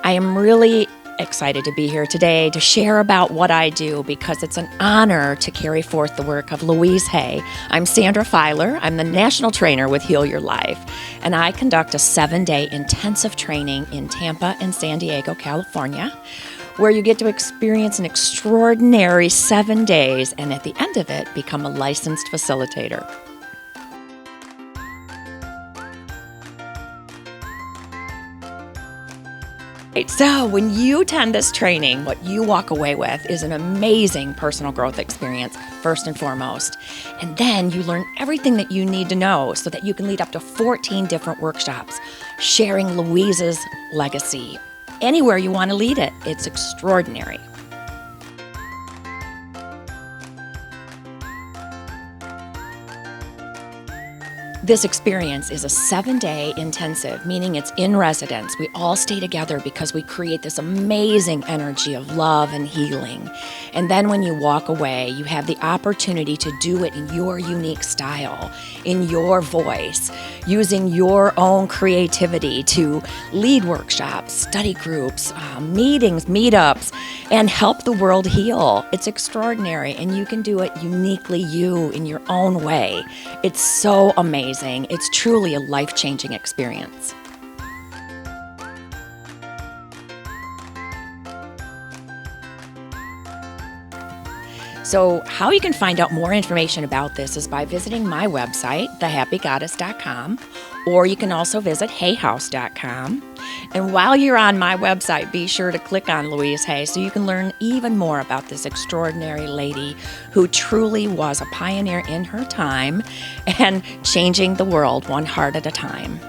I am really excited to be here today to share about what I do because it's an honor to carry forth the work of Louise Hay. I'm Sandra Filer. I'm the national trainer with Heal Your Life, and I conduct a 7-day intensive training in Tampa and San Diego, California, where you get to experience an extraordinary 7 days and at the end of it become a licensed facilitator. So when you attend this training, what you walk away with is an amazing personal growth experience, first and foremost. And then you learn everything that you need to know so that you can lead up to 14 different workshops, sharing Louise's legacy. Anywhere you want to lead it, it's extraordinary. This experience is a 7-day intensive, meaning it's in residence. We all stay together because we create this amazing energy of love and healing. And then when you walk away, you have the opportunity to do it in your unique style, in your voice, using your own creativity to lead workshops, study groups, meetings, meetups, and help the world heal. It's extraordinary, and you can do it uniquely you in your own way. It's so amazing. It's truly a life-changing experience. So how you can find out more information about this is by visiting my website, thehappygoddess.com, or you can also visit hayhouse.com. And while you're on my website, be sure to click on Louise Hay so you can learn even more about this extraordinary lady who truly was a pioneer in her time and changing the world one heart at a time.